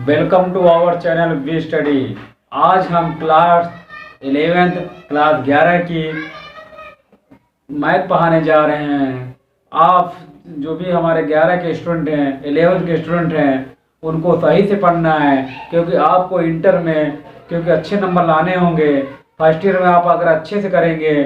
Welcome to our channel we study. आज हम class 11th class 11 की मैथ पढ़ाने जा रहे हैं। आप जो भी हमारे 11 के स्टूडेंट हैं, 11th के स्टूडेंट हैं, उनको सही से पढ़ना है, क्योंकि आपको इंटर में अच्छे नंबर लाने होंगे। फर्स्ट ईयर में आप अगर अच्छे से करेंगे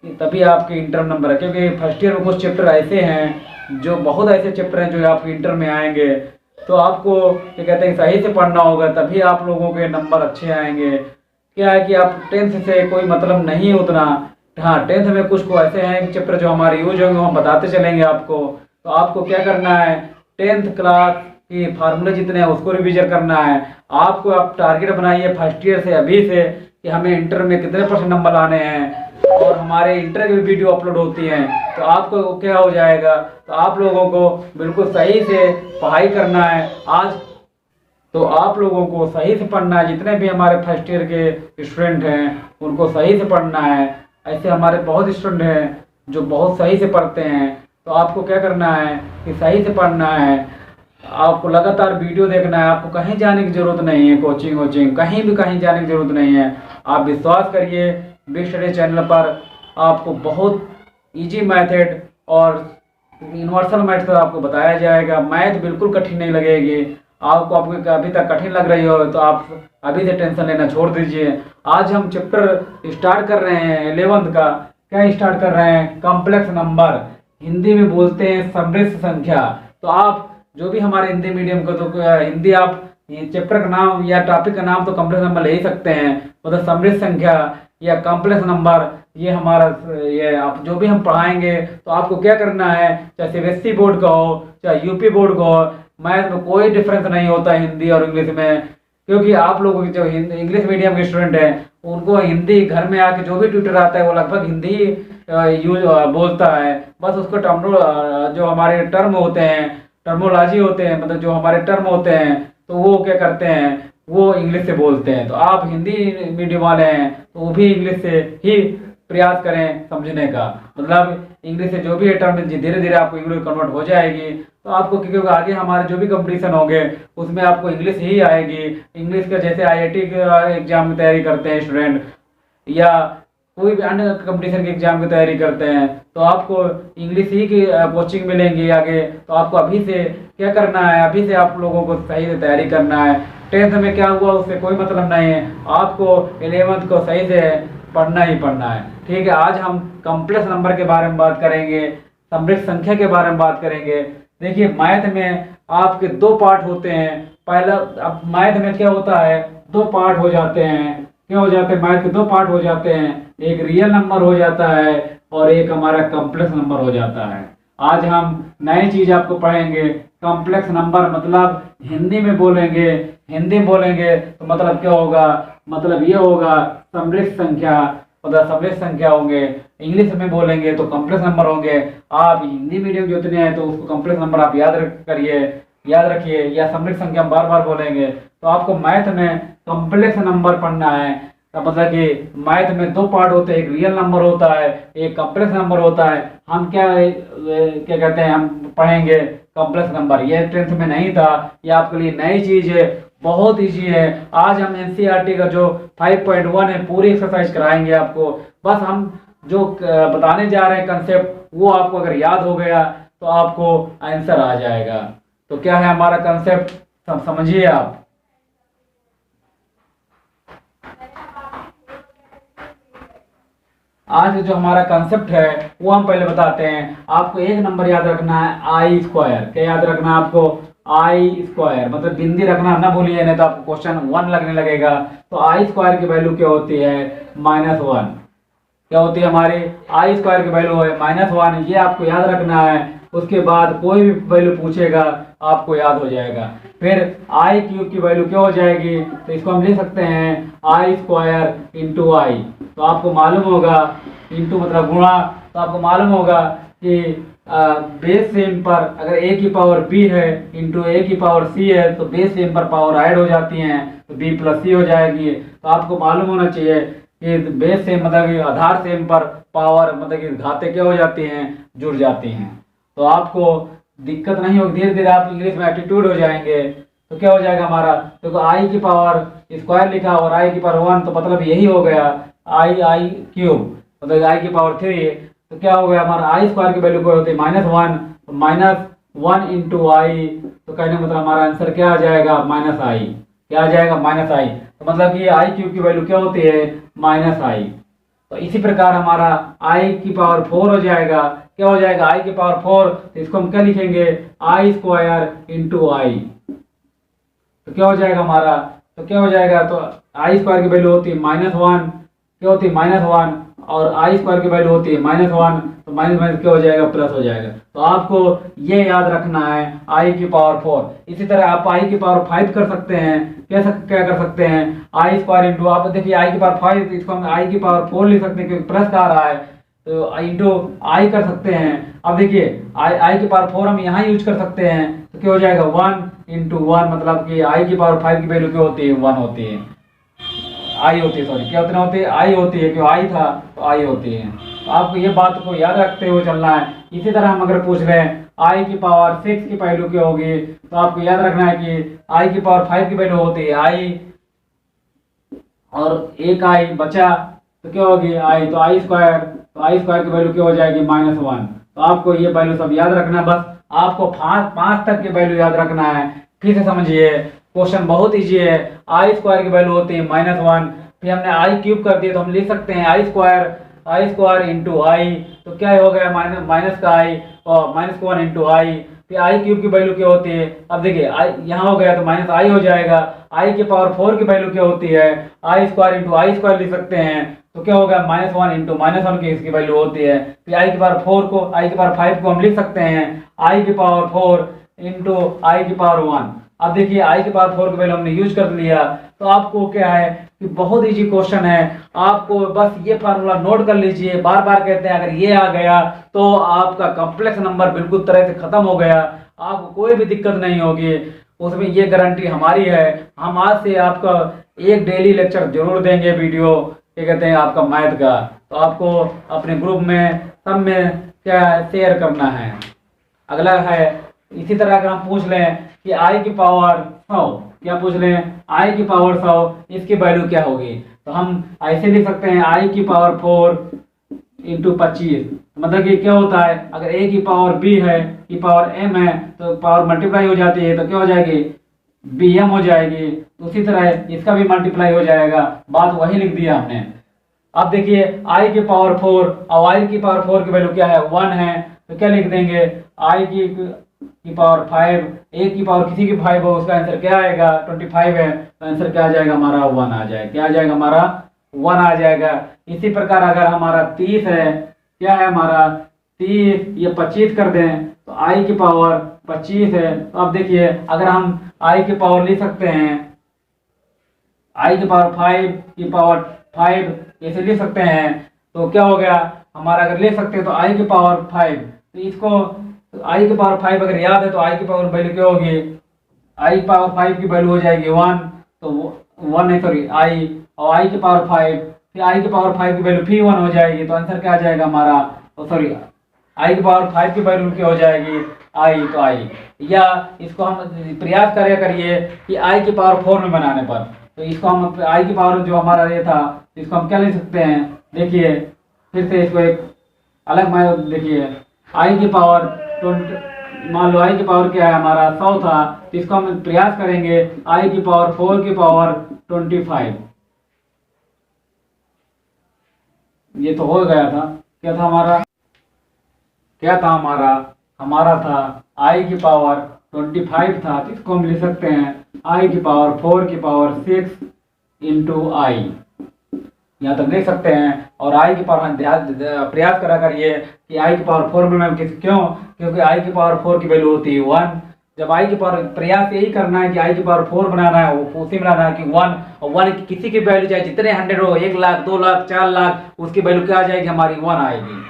तभी आपके इंटर नंबर है, क्योंकि फर्स्ट ईयर में कुछ चैप्टर ऐसे हैं जो बहुत ऐसे चैप्टर हैं जो आपके इंटर में आएंगे। तो आपको क्या कहते हैं, सही से पढ़ना होगा, तभी आप लोगों के नंबर अच्छे आएंगे। क्या है कि आप 10th से कोई मतलब नहीं उतना। हाँ, 10th में कुछ को ऐसे हैं चैप्टर जो हमारे यूज होंगे, हम बताते चलेंगे आपको। तो आपको क्या करना है, 10th क्लास की फार्मूले जितने हैं उसको रिवीजन करना है। आप टारगेट बनाइए फर्स्ट ईयर से, अभी से, कि हमें इंटर में कितने % नंबर लाने हैं। और हमारे इंटर की वीडियो अपलोड होती हैं, तो आपको क्या हो जाएगा, तो आप लोगों को बिल्कुल सही से पढ़ाई करना है। आज तो आप लोगों को सही से पढ़ना है। जितने भी हमारे फर्स्ट ईयर के स्टूडेंट हैं उनको सही से पढ़ना है। ऐसे हमारे बहुत स्टूडेंट हैं जो बहुत सही से पढ़ते हैं। तो आपको क्या करना है कि सही से पढ़ना है, आपको लगातार वीडियो देखना है। आपको कहीं जाने की ज़रूरत नहीं है, कोचिंग कहीं भी कहीं जाने की ज़रूरत नहीं है। आप विश्वास करिए, वी स्टडी चैनल पर आपको बहुत इजी मेथड और यूनिवर्सल मैथ्स आपको बताया जाएगा। मैथ बिल्कुल कठिन नहीं लगेगी। आपको अभी तक कठिन लग रही हो तो आप अभी से टेंशन लेना छोड़ दीजिए। आज हम चैप्टर स्टार्ट कर रहे हैं 11th का। क्या स्टार्ट कर रहे हैं, कॉम्प्लेक्स नंबर। हिंदी में बोलते हैं समृद्ध संख्या। तो आप जो भी हमारे हिंदी मीडियम को, तो हिंदी आप चैप्टर का नाम या टॉपिक का नाम तो कॉम्प्लेक्स नंबर ले ही सकते हैं, मतलब समृद्ध संख्या या कॉम्प्लेक्स नंबर। ये हमारा ये आप जो भी हम पढ़ाएंगे तो आपको क्या करना है, चाहे सीबीएसई बोर्ड का हो चाहे यूपी बोर्ड का हो, मैथ में कोई डिफरेंस नहीं होता हिंदी और इंग्लिश में। क्योंकि आप लोगों के जो इंग्लिश मीडियम के स्टूडेंट हैं उनको हिंदी घर में आके जो भी ट्यूटर आता है वो लगभग हिंदी यूज बोलता है। बस उसको जो हमारे टर्म होते हैं, टर्मोलॉजी होते हैं, मतलब जो हमारे टर्म होते हैं, तो वो क्या करते हैं, वो इंग्लिश से बोलते हैं। तो आप हिंदी मीडियम वाले हैं तो वो भी इंग्लिश से ही प्रयास करें समझने का। मतलब इंग्लिश से जो भी है टर्म धीरे धीरे आपको इंग्लिश कन्वर्ट हो जाएगी। तो आपको, क्योंकि आगे हमारे जो भी कंपटीशन होंगे उसमें आपको इंग्लिश ही आएगी। इंग्लिश का जैसे आईआईटी का एग्जाम की तैयारी करते हैं स्टूडेंट, या कोई भी अन्य कंपटीशन की एग्जाम की तैयारी करते हैं, तो आपको इंग्लिश ही की कोचिंग मिलेंगी आगे। तो आपको अभी से क्या करना है, अभी से आप लोगों को सही से तैयारी करना है। 10th में क्या हुआ उससे कोई मतलब नहीं है, आपको 11th को सही से पढ़ना ही पढ़ना है। ठीक है, आज हम कॉम्प्लेक्स नंबर के बारे में बात करेंगे, समृद्ध संख्या के बारे में बात करेंगे। देखिए, मैथ में आपके दो पार्ट होते हैं। पहला, अब मैथ में क्या होता है, दो पार्ट हो जाते हैं। क्या हो जाते हैं, मैथ के दो पार्ट हो जाते हैं। एक रियल नंबर हो जाता है और एक हमारा कॉम्प्लेक्स नंबर हो जाता है। आज हम नई चीज आपको पढ़ेंगे, कॉम्प्लेक्स नंबर। मतलब हिंदी में बोलेंगे तो मतलब क्या होगा, मतलब ये होगा समृद्ध संख्या, मतलब समृद्ध संख्या होंगे। इंग्लिश में बोलेंगे तो कॉम्प्लेक्स नंबर होंगे। आप हिंदी मीडियम जो इतने हैं तो उसको कॉम्प्लेक्स नंबर आप याद रखिए, या समृद्ध संख्या हम बार बार बोलेंगे। तो आपको मैथ में कॉम्प्लेक्स नंबर पढ़ना है। तो मतलब कि मैथ में दो पार्ट होते हैं, एक रियल नंबर होता है, एक कॉम्प्लेक्स नंबर होता है। हम क्या कहते हैं, हम पढ़ेंगे कॉम्प्लेक्स नंबर। ये 10th में नहीं था, ये आपके लिए नई चीज है, बहुत ईजी है। आज हम एनसीईआरटी का जो 5.1 है पूरी एक्सरसाइज कराएंगे आपको। बस हम जो बताने जा रहे हैं कंसेप्ट, वो आपको अगर याद हो गया तो आपको आंसर आ जाएगा। तो क्या है हमारा कंसेप्ट, सब समझिए आप। आज जो हमारा कंसेप्ट है वो हम पहले बताते हैं। आपको एक नंबर याद रखना है, आई स्क्वायर। क्या याद रखना है आपको, आई स्क्वायर, मतलब बिंदी रखना ना भूलिए, नहीं तो आपको क्वेश्चन 1 लगने लगेगा। तो आई स्क्वायर की वैल्यू क्या होती है, -1। क्या होती है हमारी आई स्क्वायर की वैल्यू है -1, ये आपको याद रखना है। उसके बाद कोई भी वैल्यू पूछेगा आपको याद हो जाएगा। फिर आई क्यूब की वैल्यू क्या हो जाएगी, तो इसको हम लिख सकते हैं आई स्क्वायर इंटू आई। तो आपको मालूम होगा, इंटू मतलब गुणा, तो आपको मालूम होगा कि बेस सेम पर अगर a की पावर b है इंटू a की पावर c है, तो बेस सेम पर पावर ऐड हो जाती हैं, तो b प्लस c हो जाएगी। तो आपको मालूम होना चाहिए कि बेस सेम मतलब कि आधार सेम पर पावर मतलब कि घातें क्या हो जाती हैं, जुड़ जाती हैं। तो आपको दिक्कत नहीं होगी, धीरे धीरे आप इंग्लिश में एप्टीट्यूड हो जाएंगे। तो क्या हो जाएगा हमारा, देखो आई की पावर स्क्वायर लिखा और आई की पावर 1, तो मतलब यही हो गया आई क्यूब, मतलब आई की पावर 3। तो क्या हो गया हमारा, आई स्क्वायर की वैल्यू क्या होती है -1, तो -1 इंटू आई, तो कहने का मतलब हमारा आंसर क्या आ जाएगा, -i। क्या आ जाएगा, -i। तो मतलब कि आई क्यूब की वैल्यू क्या होती है, -i। तो इसी प्रकार हमारा आई की पावर 4 हो जाएगा। क्या हो जाएगा, आई की पावर 4, तो इसको हम क्या लिखेंगे, आई स्क्वायर इंटू आई। तो क्या हो जाएगा हमारा, तो क्या हो जाएगा, तो आई स्क्वायर की वैल्यू होती है -1, क्या होती है -1, और आई स्क्वायर की वैल्यू होती है -1, तो माइनस माइनस क्या हो जाएगा, प्लस हो जाएगा। तो आपको ये याद रखना है आई की पावर 4। इसी तरह आप आई की पावर 5 कर सकते हैं। क्या कर सकते हैं, आई स्क्वायर इंटू, आप देखिए आई की पावर 5, इसको हम आई की पावर 4 लिख सकते हैं क्योंकि प्लस का आ रहा है, तो इंटू आई कर सकते हैं। अब देखिए आई की पावर 4 हम यहाँ यूज कर सकते हैं, तो क्या हो जाएगा 1 इंटू 1, मतलब कि आई की पावर 5 की वैल्यू क्या होती है, 1 होती है, आई होती है, सॉरी क्या उतना होती है, आई होती है, क्यों आई था तो आई होती है। तो आपको ये बात को याद रखते हुए चलना है। इसी तरह हम अगर पूछ रहे हैं आई की पावर 6 की वैल्यू क्या होगी, तो आपको याद रखना है कि आई की पावर 5 की वैल्यू होती है आई, और एक आई बचा तो क्या होगी आई, तो आई स्क्वायर, तो आई स्क्वायर की वैल्यू क्या हो जाएगी, -1। तो आपको ये वैल्यू सब याद रखना है, बस आपको 5 तक की वैल्यू याद रखना है। फिर से समझिए, क्वेश्चन बहुत इजी है। आई स्क्वायर की वैल्यू होती है -1, फिर हमने आई क्यूब कर दिया, तो हम लिख सकते हैं आई स्क्वायर इंटू आई, तो क्या हो गया, माइनस का आई और -1 इंटू आई। फिर आई क्यूब की वैल्यू क्या होती है, अब देखिए आई यहाँ हो गया तो माइनस आई हो जाएगा। आई की पावर 4 की वैल्यू क्या होती है, आई स्क्वायर इंटू आई स्क्वायर लिख सकते हैं, तो क्या होगा -1 इंटू -1 की इसकी वैल्यू होती है। फिर आई की पावर 4 को, आई की पावर 5 को हम लिख सकते हैं आई की पावर 4 इंटू आई की पावर 1। अब देखिए आई की पावर 4 की वैल्यू हमने यूज कर लिया। तो आपको क्या है कि बहुत इजी क्वेश्चन है, आपको बस ये फार्मूला नोट कर लीजिए। बार बार कहते हैं अगर ये आ गया तो आपका कॉम्प्लेक्स नंबर बिल्कुल तरह से खत्म हो गया, आपको कोई भी दिक्कत नहीं होगी, उसमें ये गारंटी हमारी है। हम आज से आपका एक डेली लेक्चर जरूर देंगे वीडियो, क्या कहते हैं आपका मैथ का, तो आपको अपने ग्रुप में सब में क्या शेयर करना है। अगला है इसी तरह अगर हम पूछ लें कि आई की पावर 100, क्या पूछ लें आई की पावर 100, इसकी वैल्यू क्या होगी, तो हम ऐसे लिख सकते हैं आई की पावर 4 इंटू 25। मतलब कि क्या होता है, अगर ए की पावर बी है, की पावर एम है, तो पावर मल्टीप्लाई हो जाती है, तो क्या हो जाएगी बी एम हो जाएगी। उसी तरह इसका भी मल्टीप्लाई हो जाएगा, बात वही लिख दिया हमने। अब देखिए आई की पावर 4 और आई की पावर 4 की वैल्यू क्या है, 1 है, तो क्या लिख देंगे आई की पावर 5, एक की पावर किसी की 5 हो, उसका आंसर क्या आएगा 25 है, तो आंसर क्या आ जाएगा हमारा 1 आ जाएगा। क्या आ जाएगा हमारा 1 आ जाएगा। इसी प्रकार अगर हमारा 30 है, क्या है हमारा 30, ये 25 कर दें तो आई की पावर 25 है। तो अब देखिए अगर हम आई की पावर लिख सकते हैं आई की पावर 5 की पावर 5 ऐसे लिख सकते हैं, तो क्या हो गया हमारा, अगर लिख सकते हैं तो आई की पावर 5, तो इसको तो आई की पावर 5 अगर याद है तो आई की पावर वैल्यू क्या होगी, आई पावर 5 की वैल्यू हो जाएगी 1, तो 1 नहीं सॉरी आई, और आई की पावर 5, फिर आई की पावर 5 की वैल्यू फिर 1 हो जाएगी, तो आंसर क्या आ जाएगा हमारा, सॉरी आई की पावर 5 की वैल्यू क्या हो जाएगी आई, तो आई। या इसको हम प्रयास करिए कि आई की पावर 4 में बनाने पर, तो इसको हम आई की पावर जो हमारा ये था इसको हम क्या ले सकते हैं, देखिए फिर से इसको एक अलग देखिए आई की पावर 20, मान लो आई की पावर क्या है हमारा 100 था, तो इसको हम प्रयास करेंगे आई की पावर 4 की पावर 25। ये तो हो गया था, क्या था हमारा, हमारा था आई की पावर 25 था, तो इसको हम लिख सकते हैं आई की पावर 4 की पावर 6 इंटू आई, यहाँ तक देख सकते हैं। और आई की पावर प्रयास करा करिए कि आई की पावर 4 में क्यों, क्योंकि आई की पावर 4 की वैल्यू होती है 1। जब आई की पावर प्रयास यही करना है कि आई की पावर 4 बनाना है, वो उसी में बनाना है कि 1, और 1 की किसी की वैल्यू चाहे जितने 100 हो, 1 लाख 2 लाख 4 लाख, उसकी वैल्यू क्या आ जाएगी हमारी 1 आएगी।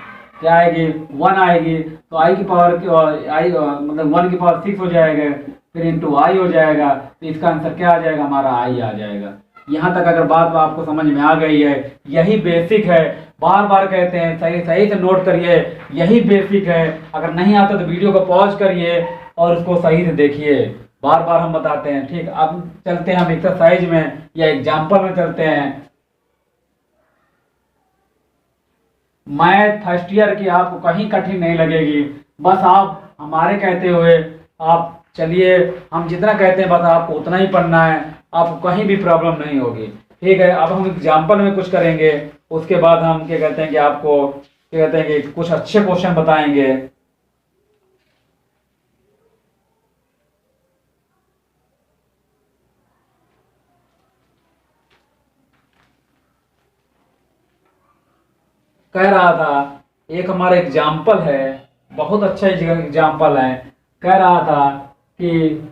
क्या आएगी 1 आएगी। तो आई की पावर आई मतलब 1 की पावर 6 हो जाएगा, फिर इंटू आई हो जाएगा, तो इसका आंसर क्या आ जाएगा हमारा आई आ जाएगा। यहाँ तक अगर बात आपको समझ में आ गई है, यही बेसिक है, बार बार कहते हैं सही से नोट करिए, यही बेसिक है। अगर नहीं आता तो वीडियो को पॉज करिए और उसको सही से देखिए, बार बार हम बताते हैं। ठीक, अब चलते हैं हम एक्सरसाइज में या एग्जाम्पल में चलते हैं। मैथ फर्स्ट ईयर की आपको कहीं कठिन नहीं लगेगी, बस आप हमारे कहते हुए आप चलिए, हम जितना कहते हैं बस आपको उतना ही पढ़ना है, आपको कहीं भी प्रॉब्लम नहीं होगी। ठीक है, अब हम एग्जाम्पल में कुछ करेंगे, उसके बाद हम क्या कहते हैं कि आपको क्या कहते हैं कि कुछ अच्छे क्वेश्चन बताएंगे। कह रहा था, एक हमारा एग्जाम्पल है, बहुत अच्छा एग्जाम्पल है। कह रहा था कि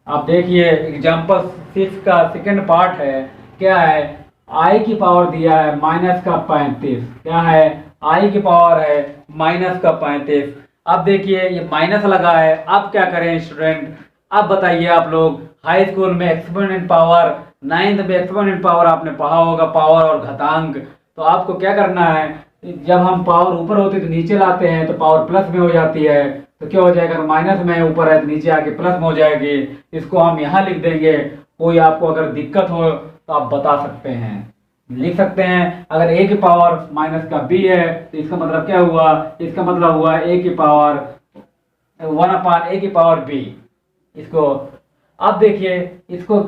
आप देखिए एग्जाम्पल 6 का सेकंड पार्ट है। क्या है, आई की पावर दिया है -35। क्या है, आई की पावर है -35। अब देखिए ये माइनस लगा है, अब क्या करें स्टूडेंट, अब बताइए आप लोग हाई स्कूल में एक्सपोनेंट पावर, 9th में एक्सपोनेंट पावर आपने पढ़ा होगा, पावर और घातांक। तो आपको क्या करना है, जब हम पावर ऊपर होती है तो नीचे लाते हैं तो पावर प्लस में हो जाती है, तो क्या हो जाएगा, माइनस में ऊपर है तो नीचे आके प्लस में हो जाएगी। इसको हम यहाँ लिख देंगे। कोई आपको अगर दिक्कत हो तो आप बता सकते हैं, लिख सकते हैं। अगर a की पावर माइनस का b है तो इसका मतलब क्या हुआ, इसका मतलब हुआ a की पावर 1/a की पावर b। इसको अब देखिए, इसको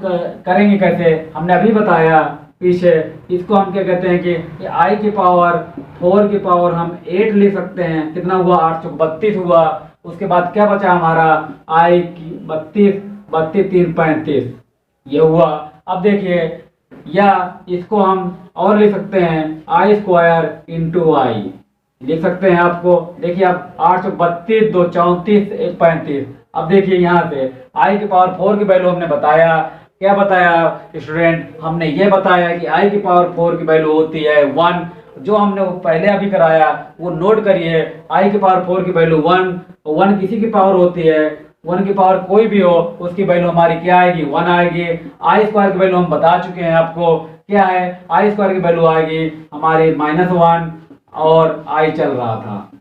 करेंगे कैसे, हमने अभी बताया पीछे। इसको हम क्या कहते हैं कि आई की पावर 4 की पावर हम 8 लिख सकते हैं। कितना हुआ, 8 चौक 32 हुआ। उसके बाद क्या बचा हमारा, आई की 32, 32 3 35 ये हुआ। अब देखिए, या इसको हम और लिख सकते हैं, आई स्क्वायर इंटू आई लिख सकते हैं। आपको देखिए, आप 8 चौक 32, 2 34, 1 35। अब देखिए यहाँ से आई की पावर 4 की वैल्यू हमने बताया। क्या बताया स्टूडेंट, हमने ये बताया कि आई की पावर 4 की वैल्यू होती है 1। जो हमने वो पहले अभी कराया वो नोट करिए। आई की पावर 4 की वैल्यू 1, 1 किसी की पावर होती है, 1 की पावर कोई भी हो उसकी वैल्यू हमारी क्या आएगी, 1 आएगी। आई स्क्वायर की वैल्यू हम बता चुके हैं आपको, क्या है, आई स्क्वायर की वैल्यू आएगी हमारी -1। और आई चल रहा था,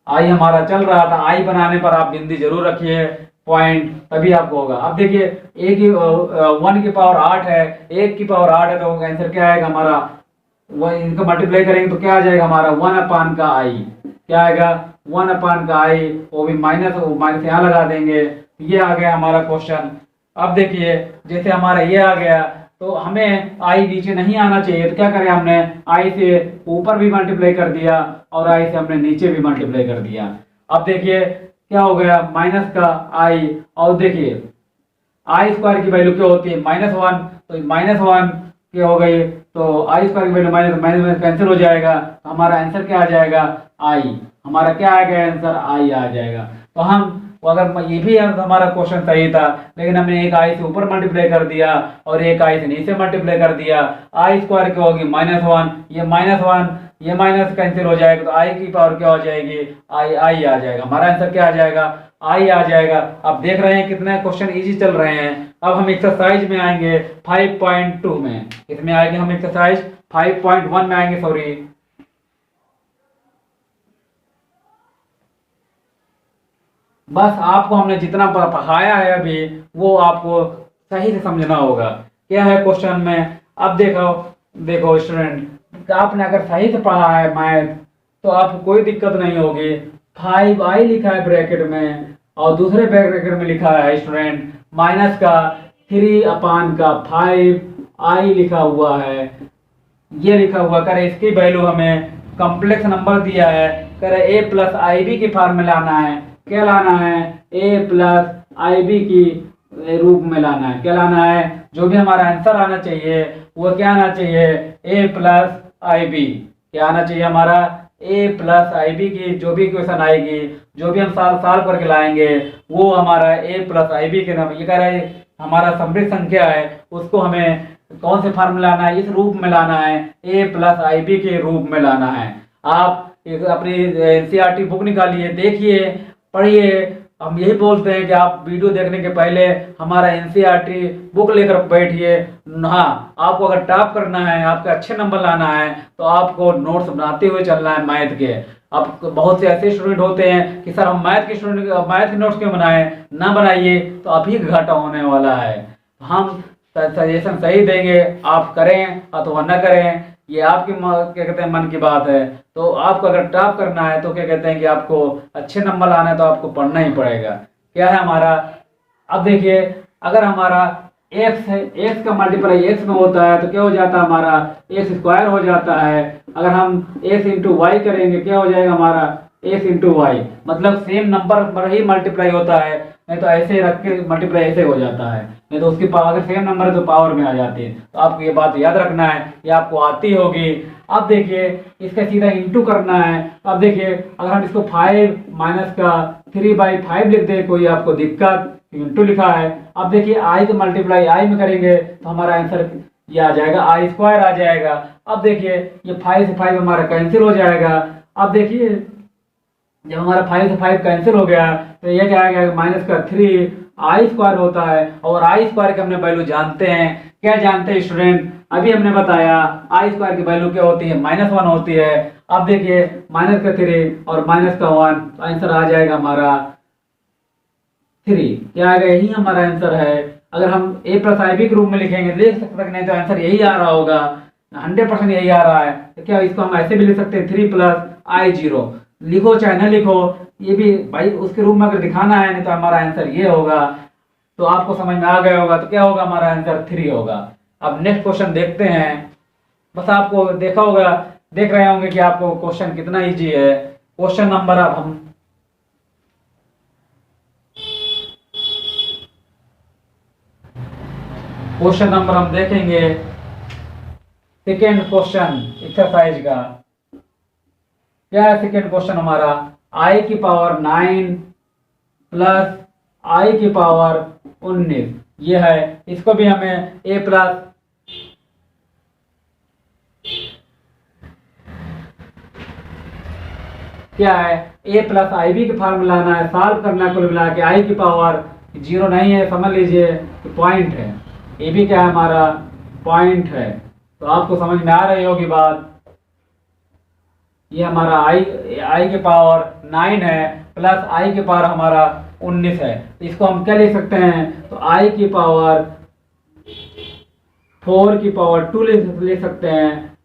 आई हमारा चल रहा था। आई बनाने पर आप बिंदी जरूर रखिए पॉइंट, तभी आपको होगा। अब देखिए, एक की 1 की पावर 8 है, 1 की पावर 8 है, तो आंसर क्या आएगा हमारा, इनको मल्टीप्लाई करेंगे तो क्या आ जाएगा हमारा 1/i। क्या आएगा 1/i, वो भी माइनस यहाँ लगा देंगे। ये आ गया हमारा क्वेश्चन। अब देखिए, जैसे हमारा ये आ गया तो हमें आई नीचे नहीं आना चाहिए, तो क्या करें, हमने आई से ऊपर भी मल्टीप्लाई कर दिया और आई से हमने नीचे भी मल्टीप्लाई कर दिया। अब देखिए क्या हो गया, माइनस का आई, और देखिए आई स्क्वायर की वैल्यू क्या होती है -1, तो -1 क्या हो गई, तो आई स्क्वायर की वैल्यू माइनस कैंसिल हो जाएगा, तो हमारा आंसर क्या आ जाएगा, आई। हमारा क्या आ गया आंसर, आई आ जाएगा। तो हम अगर ये भी हमारा क्वेश्चन सही था, लेकिन हमने एक आई से ऊपर मल्टीप्लाई कर दिया और एक आई से नीचे मल्टीप्लाई कर दिया। आई स्क्वायर क्या होगी -1, ये -1, ये माइनस कैंसिल हो जाएगा, तो आई की पावर क्या हो जाएगी, आई आ जाएगा। हमारा आंसर क्या आ जाएगा, आई आ जाएगा। अब देख रहे हैं कितने क्वेश्चन इजी चल रहे हैं। अब हम एक्सरसाइज में आएंगे 5.2 में, इसमें आएंगे हम एक्सरसाइज 5.1 में आएंगे, सॉरी। बस आपको हमने जितना पढ़ाया है अभी वो आपको सही से समझना होगा। क्या है क्वेश्चन में, अब देखो देखो स्टूडेंट, आपने अगर सही से पढ़ा है मैथ तो आपको कोई दिक्कत नहीं होगी। 5i लिखा है ब्रैकेट में और दूसरे ब्रैकेट में लिखा है स्टूडेंट माइनस का 3/5i लिखा हुआ है। ये लिखा हुआ करे, इसकी वैल्यू हमें कॉम्प्लेक्स नंबर दिया है, करे a+ib की फॉर्म में लाना है। क्या लाना है, a+ib की रूप में लाना है। क्या लाना है, जो भी हमारा आंसर आना चाहिए वो क्या आना चाहिए, a+ib। क्या आना चाहिए हमारा, a+ib की जो भी क्वेश्चन आएगी, जो भी हम साल करके लाएंगे वो हमारा a+ib के नाम। ये कह रहा है हमारा समृद्ध संख्या है, उसको हमें कौन से फॉर्म में लाना है, इस रूप में लाना है, a+ib के रूप में लाना है। आप अपनी एनसीईआरटी बुक निकालिए, देखिए, पढ़िए। हम यही बोलते हैं कि आप वीडियो देखने के पहले हमारा एनसीईआरटी बुक लेकर बैठिए। हाँ, आपको अगर टॉप करना है, आपके अच्छे नंबर लाना है, तो आपको नोट्स बनाते हुए चलना है मैथ के। अब बहुत से ऐसे स्टूडेंट होते हैं कि सर हम मैथ के नोट्स क्यों बनाएं, ना बनाइए तो आप ही घाटा होने वाला है। हम सजेशन सही देंगे, आप करें अथवा न करें, ये आपकी क्या कहते हैं मन की बात है। तो आपको अगर टॉप करना है तो क्या कहते हैं कि आपको अच्छे नंबर लाना है तो आपको पढ़ना ही पड़ेगा। क्या है हमारा, अब देखिए अगर हमारा एक्स है, एक्स का मल्टीप्लाई एक्स में होता है तो क्या हो जाता है हमारा एक्स स्क्वायर हो जाता है। अगर हम एक्स इंटू वाई करेंगे क्या हो जाएगा हमारा एक्स इंटू वाई, मतलब सेम नंबर पर ही मल्टीप्लाई होता है, नहीं तो ऐसे रख के मल्टीप्लाई ऐसे हो जाता है, नहीं तो उसकी पावर अगर सेम नंबर है तो पावर में आ जाती है। तो आपको ये बात याद रखना है, ये आपको आती होगी। अब देखिए इसका सीधा इंटू करना है। अब देखिए अगर हम इसको 5 माइनस का 3/5 लिख दे कोई आपको दिक्कत, इंटू लिखा है। अब देखिए आई का मल्टीप्लाई आई में करेंगे तो हमारा आंसर ये आ जाएगा आई स्क्वायर आ जाएगा। अब देखिए ये 5 से 5 हमारा कैंसिल हो जाएगा। अब देखिए जब हमारा 5 से 5 कैंसिल हो गया तो ये क्या आ गया माइनस का 3 आई स्क्वायर होता है। और आई स्क्वायर के हमने वैल्यू जानते हैं, क्या जानते हैं स्टूडेंट, अभी हमने बताया आई स्क्वायर की वैल्यू क्या होती है -1 होती है। अब देखिए माइनस का 3 और माइनस का 1 तो आंसर आ जाएगा हमारा 3। क्या आएगा, यही हमारा आंसर है। अगर हम a प्लस आई बी के रूप में लिखेंगे लिख सकते हैं, नहीं तो आंसर यही आ रहा होगा, 100% यही आ रहा है। तो क्या इसको हम ऐसे भी लिख सकते हैं 3 प्लस आई 0, लिखो चाहे न लिखो, ये भी भाई उसके रूप में अगर दिखाना है, नहीं तो हमारा आंसर ये होगा। तो आपको समझ में आ गया होगा, तो क्या होगा हमारा आंसर 3 होगा। अब नेक्स्ट क्वेश्चन देखते हैं। बस आपको देखा होगा, देख रहे होंगे कि आपको क्वेश्चन कितना इजी है। क्वेश्चन नंबर अब हम क्वेश्चन नंबर हम देखेंगे सेकेंड क्वेश्चन एक्सरसाइज का। क्या है सेकेंड क्वेश्चन हमारा, आई की पावर 9 प्लस आई की पावर 19 ये है। इसको भी हमें ए प्लस क्या है ए प्लस आई बी के फार्मूला लाना है, सॉल्व करना है। कुल मिला के आई की पावर 0 नहीं है, समझ लीजिए पॉइंट है, ए भी क्या है हमारा पॉइंट है। तो आपको समझ में आ रही होगी बात। ये हमारा आई के पावर 9 है प्लस आई के पावर हमारा 19 है। तो इसको हम क्या लिख सकते हैं, तो आई की पावर 4 की पावर 2 लिख सकते हैं,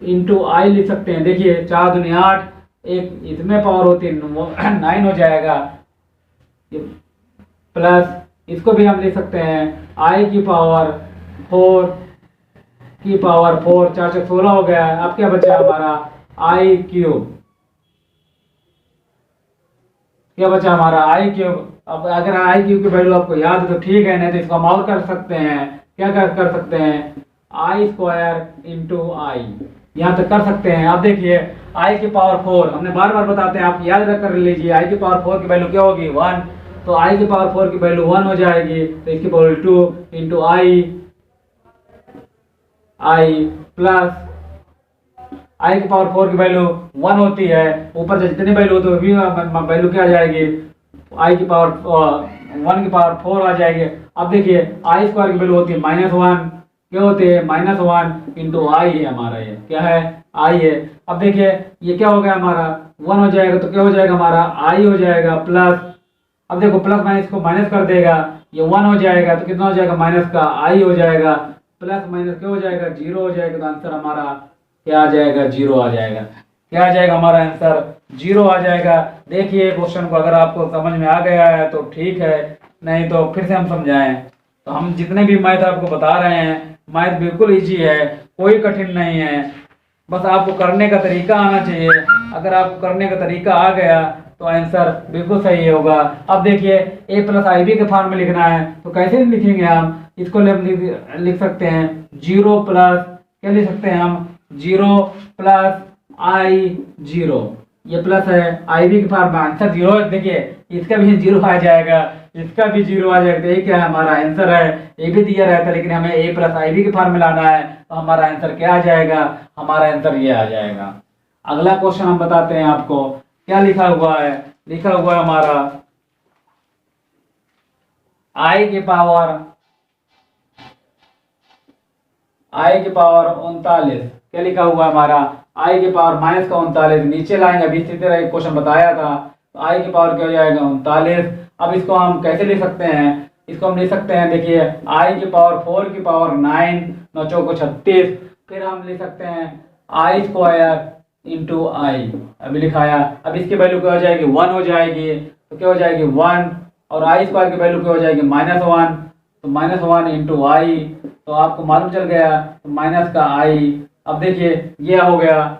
इंटू आई लिख सकते हैं। देखिए 4 दूनी 8, एक इसमें पावर होती है 9 हो जाएगा, प्लस इसको भी हम लिख सकते हैं आई की पावर 4 की पावर 4, 4 से 16 हो गया। अब क्या बचा हमारा आई क्यूब, क्या बचा हमारा आई क्यूब। अब अगर आई क्यूब की वैल्यू आपको याद है तो ठीक है, नहीं तो इसको हम और कर सकते हैं। क्या कर सकते हैं, आई स्क्वायर इंटू आई, यहाँ तक कर सकते हैं। अब देखिए आई की पावर 4 हमने बार बार बताते हैं, आप याद रख कर लीजिए आई की पावर 4 की वैल्यू क्या होगी 1, तो आई की पावर 4 की वैल्यू 1 हो जाएगी। तो इसकी पावर 2 इंटू आई प्लस आई की पावर 4 की वैल्यू 1 होती है, ऊपर से जितनी वैल्यू होती है वैल्यू क्या आ जाएगी आई की पावर 1 की पावर 4 आ जाएगी। अब देखिए आई स्क्वायर की वैल्यू होती है -1, क्या होती है -1 इंटू आई है हमारा, ये क्या है आई है। अब देखिए ये क्या हो गया हमारा 1 हो जाएगा, तो क्या हो जाएगा हमारा आई हो जाएगा प्लस, अब देखो प्लस माइनस को माइनस कर देगा, ये 1 हो जाएगा तो कितना हो जाएगा माइनस का आई हो जाएगा, प्लस माइनस क्या हो जाएगा 0 हो जाएगा। तो आंसर हमारा क्या आ जाएगा 0 आ जाएगा। क्या आ जाएगा हमारा आंसर 0 आ जाएगा। देखिए क्वेश्चन को अगर आपको समझ में आ गया है तो ठीक है, नहीं तो फिर से हम समझाएं। तो हम जितने भी मैथ आपको बता रहे हैं मैथ बिल्कुल इजी है, कोई कठिन नहीं है, बस आपको करने का तरीका आना चाहिए। अगर आपको करने का तरीका आ गया तो आंसर बिल्कुल सही होगा। अब देखिए ए प्लस आई बी के फॉर्म में लिखना है तो कैसे लिखेंगे हम, इसको लिख सकते हैं 0 प्लस क्या लिख सकते हैं हम 0 प्लस आई 0, ये प्लस है आई बी के फॉर्म में आंसर 0 है। देखिए इसका भी 0 आ जाएगा, इसका भी 0 आ जाएगा। तो ये क्या है हमारा आंसर है, ये भी दिया रहता है लेकिन हमें ए प्लस आई बी के फॉर्म में लाना है, तो हमारा आंसर क्या आ जाएगा, हमारा आंसर ये आ जाएगा। अगला क्वेश्चन हम बताते हैं आपको, क्या लिखा हुआ है, लिखा हुआ है हमारा आई की पावर 39, क्या लिखा हुआ है हमारा आई के पावर माइनस का 39 नीचे लाएंगे, अभी इसी तरह एक क्वेश्चन बताया था। तो आई की पावर क्या हो जाएगा 39। अब इसको हम कैसे लिख सकते हैं, इसको हम लिख सकते हैं, देखिए आई की पावर 4 की पावर 9 9 चौको 36, फिर हम लिख सकते हैं आई स्क्वायर इंटू आई, अभी लिखाया। अब इसकी वैल्यू क्या हो जाएगी 1 हो जाएगी, तो क्या हो जाएगी 1, और आई स्क्वायर की वैल्यू क्या हो जाएगी -1, तो -1 इंटू आई, तो आपको मालूम चल गया, तो माइनस का आई। अब देखिए ये हो गया।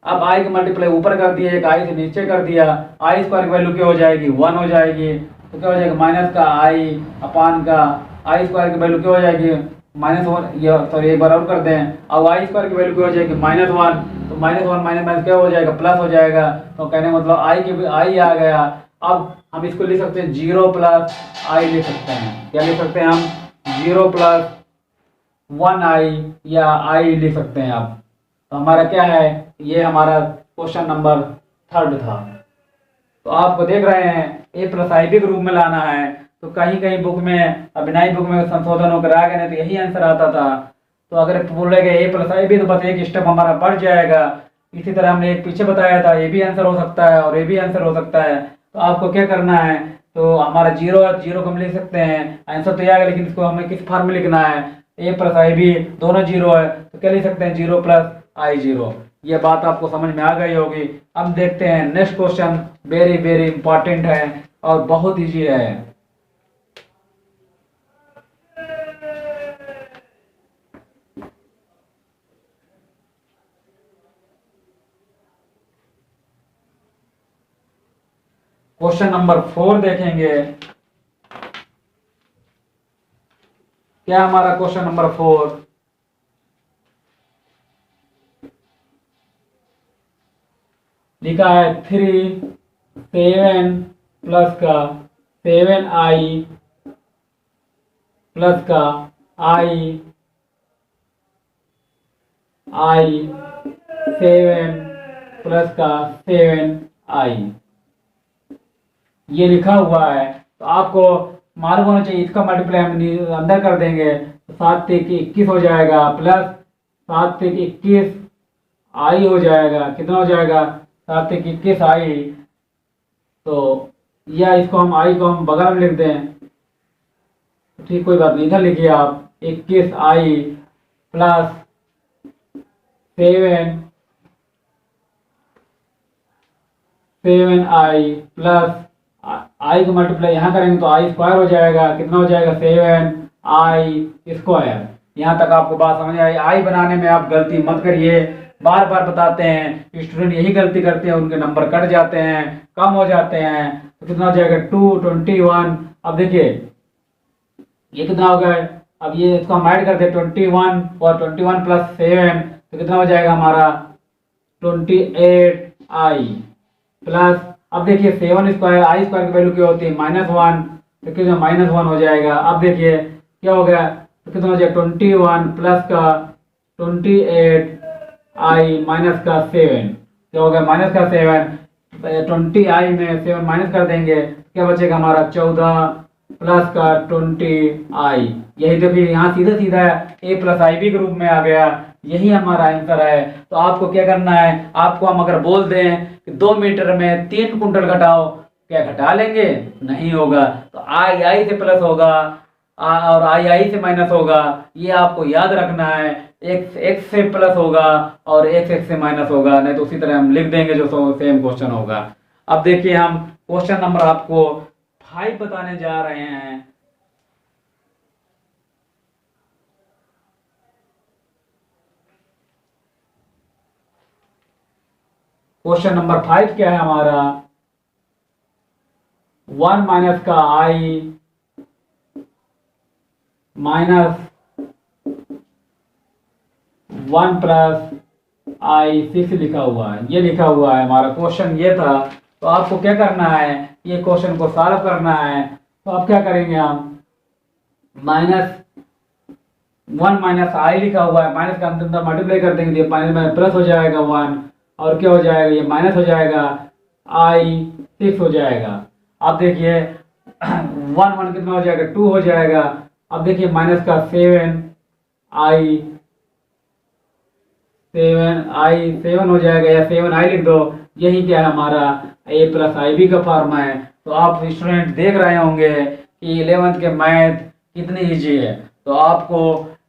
अब आई की मल्टीप्लाई ऊपर कर दिया, एक आई से नीचे कर दिया, आई स्क्वायर की वैल्यू क्या हो जाएगी 1 हो जाएगी, तो क्या हो जाएगा माइनस का आई अपान का आई स्क्वायर की वैल्यू क्या हो जाएगी -1, ये सॉरी एक बार और कर दें। अब आई स्क्वायर की वैल्यू क्या हो जाएगी -1, तो -1 माइनस क्या हो जाएगा प्लस हो जाएगा, तो कहने का मतलब आई की भी आई आ गया। अब हम इसको लिख सकते हैं 0 प्लस आई लिख सकते हैं, क्या लिख सकते हैं हम 0 प्लस 1 आई या आई लिख सकते हैं। अब तो हमारा क्या है, ये हमारा क्वेश्चन नंबर 3 था। तो आपको देख रहे हैं ए प्लस आई बी के रूप में लाना है, तो कहीं कहीं बुक में अभिनय बुक में संशोधन होकर आ गए, नहीं तो यही आंसर आता था। तो अगर बोलेंगे ए प्लस आई बी तो बस एक स्टेप हमारा बढ़ जाएगा। इसी तरह हमने एक पीछे बताया था, ए भी आंसर हो सकता है और ए भी आंसर हो सकता है। तो आपको क्या करना है, तो हमारा जीरो को हम लिख सकते हैं, आंसर तो आएगा, लेकिन इसको हमें किस फॉर्म में लिखना है, ए प्लस आई बी दोनों जीरो है, तो क्या लिख सकते हैं 0 प्लस आई 0। ये बात आपको समझ में आ गई होगी। अब देखते हैं next question, very very important है और बहुत इजी है। क्वेश्चन नंबर 4 देखेंगे। क्या हमारा क्वेश्चन नंबर 4, लिखा है 3 7 प्लस का 7i प्लस का i 7 प्लस का 7i, ये लिखा हुआ है। तो आपको मालूम होना चाहिए, इसका मल्टीप्लाई हम अंदर कर देंगे, तो 7 से 21 हो जाएगा, प्लस 7 से 21 आई हो जाएगा, कितना हो जाएगा 7 से 21 आई। तो या इसको हम आई को हम बगल में लिख दें, ठीक कोई बात नहीं, इधर लिखिए आप 21 आई प्लस 7 आई प्लस आई को मल्टीप्लाई यहाँ करेंगे तो आई स्क्वायर हो जाएगा, कितना हो जाएगा 7 आई स्क्वायर। यहाँ तक आपको बात समझ आई। आई बनाने में आप गलती मत करिए, बार बार बताते हैं, स्टूडेंट यही गलती करते हैं, उनके नंबर कट जाते हैं, कम हो जाते हैं। तो कितना हो जाएगा 221। अब देखिए ये कितना हो गया, अब ये इसको हम ऐड कर दे 21 और 21 प्लस 7, तो कितना हो जाएगा हमारा 28 आई प्लस, अब देखिए 7 स्क्वायर आई स्क्वायर की वैल्यू क्या होती है -1, तो कितना -1 हो जाएगा। अब देखिए क्या हो गया, तो कितना हो जाएगा 21 प्लस का 28 आई माइनस का 7, क्या हो गया माइनस का 7, 20 आई में 7 माइनस कर देंगे, क्या बचेगा हमारा 14 प्लस का 20 आई। यही देखिए यहाँ सीधा सीधा ए प्लस आई बी के रूप में आ गया, यही हमारा आंसर है। तो आपको क्या करना है, आपको हम अगर बोल दें कि 2 मीटर में 3 कुंटल घटाओ, क्या घटा लेंगे, नहीं होगा। तो आई आई से प्लस होगा और आई आई से माइनस होगा, ये आपको याद रखना है। एक्स एक्स से प्लस होगा और एक्स एक्स से माइनस होगा, नहीं तो उसी तरह हम लिख देंगे जो सेम क्वेश्चन होगा। अब देखिए हम क्वेश्चन नंबर आपको 5 बताने जा रहे हैं। क्वेश्चन नंबर 5 क्या है हमारा, 1 माइनस का आई माइनस 1 प्लस आई 6 लिखा हुआ है, ये लिखा हुआ है हमारा क्वेश्चन ये था। तो आपको क्या करना है, ये क्वेश्चन को सॉल्व करना है। तो आप क्या करेंगे, हम -1 माइनस आई लिखा हुआ है, माइनस का अंदर मल्टीप्लाई कर देंगे, माइनस में प्लस हो जाएगा 1 और क्या हो जाएगा, ये माइनस हो जाएगा आई 6 हो जाएगा। अब देखिए 1 कितना हो जाएगा 2 हो जाएगा। अब देखिए माइनस का 7 आई 7 हो जाएगा या 7i लिख दो। यही क्या है हमारा A+IB का फार्मा है। तो आप स्टूडेंट देख रहे होंगे कि 11th के मैथ कितनी ईजी है। तो आपको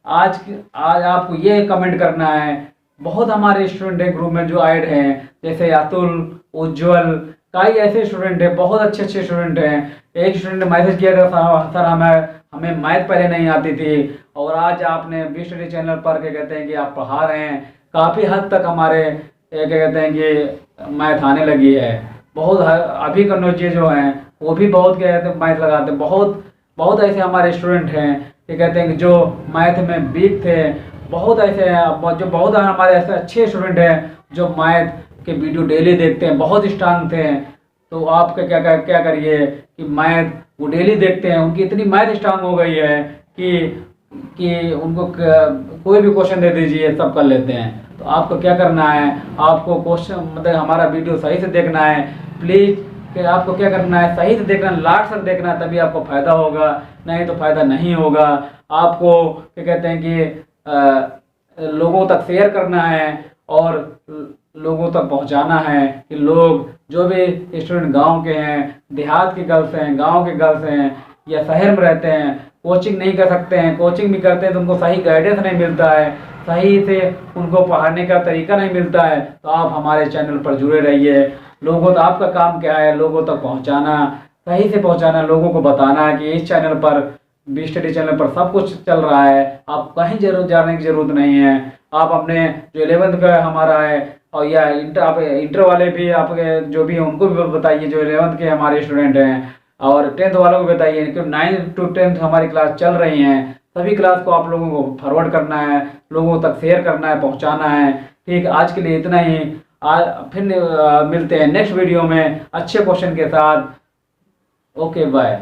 आज आपको ये कमेंट करना है। बहुत हमारे स्टूडेंट हैं ग्रुप में जो ऐड हैं, जैसे अतुल, उज्जवल, कई ऐसे स्टूडेंट हैं, बहुत अच्छे अच्छे स्टूडेंट हैं। एक स्टूडेंट ने मैसेज किया था, सर हमें मैथ पहले नहीं आती थी और आज आपने बी स्टडी चैनल पर क्या कहते हैं कि आप पढ़ा रहे हैं, काफ़ी हद तक हमारे क्या कहते हैं कि मैथ आने लगी है। बहुत अभी कन्नौजिए जो हैं वो भी बहुत क्या कहते हैं मैथ लगाते हैं। बहुत बहुत ऐसे हमारे स्टूडेंट हैं क्या कहते हैं कि जो मैथ में वीक थे। बहुत ऐसे हैं जो बहुत हमारे ऐसे अच्छे स्टूडेंट हैं जो मैथ के वीडियो डेली देखते हैं, बहुत स्ट्रांग थे। तो आप क्या करिए कि मैथ वो डेली देखते हैं, उनकी इतनी मैथ स्ट्रांग हो गई है कि उनको कोई भी क्वेश्चन दे दीजिए सब कर लेते हैं। तो आपको क्या करना है, आपको क्वेश्चन मतलब हमारा वीडियो सही से देखना है प्लीज़। कि आपको क्या करना है, सही से देखना, लास्ट तक देखना, तभी आपको फ़ायदा होगा, नहीं तो फ़ायदा नहीं होगा। आपको क्या कहते हैं कि लोगों तक शेयर करना है और लोगों तक पहुंचाना है कि लोग जो भी स्टूडेंट गांव के हैं, देहात के गर्ल्स हैं, गांव के गर्ल्स हैं या शहर में रहते हैं, कोचिंग नहीं कर सकते हैं, कोचिंग भी करते हैं तो उनको सही गाइडेंस नहीं मिलता है, सही से उनको पढ़ाने का तरीका नहीं मिलता है। तो आप हमारे चैनल पर जुड़े रहिए। लोगों तो आपका काम क्या है, लोगों तक पहुंचाना, सही से पहुंचाना, लोगों को बताना है कि इस चैनल पर बी स्टडी चैनल पर सब कुछ चल रहा है, आप कहीं जरूर जाने की ज़रूरत नहीं है। आप अपने जो 11th का हमारा है और या आप इंटर वाले भी आपके जो भी हैं उनको भी बताइए, जो 11th के हमारे स्टूडेंट हैं, और 10th वालों को बताइए कि 9th to 10th हमारी क्लास चल रही हैं। सभी क्लास को आप लोगों को फॉरवर्ड करना है, लोगों तक शेयर करना है, पहुंचाना है। ठीक, आज के लिए इतना ही। फिर मिलते हैं नेक्स्ट वीडियो में अच्छे क्वेश्चन के साथ। Okay bye.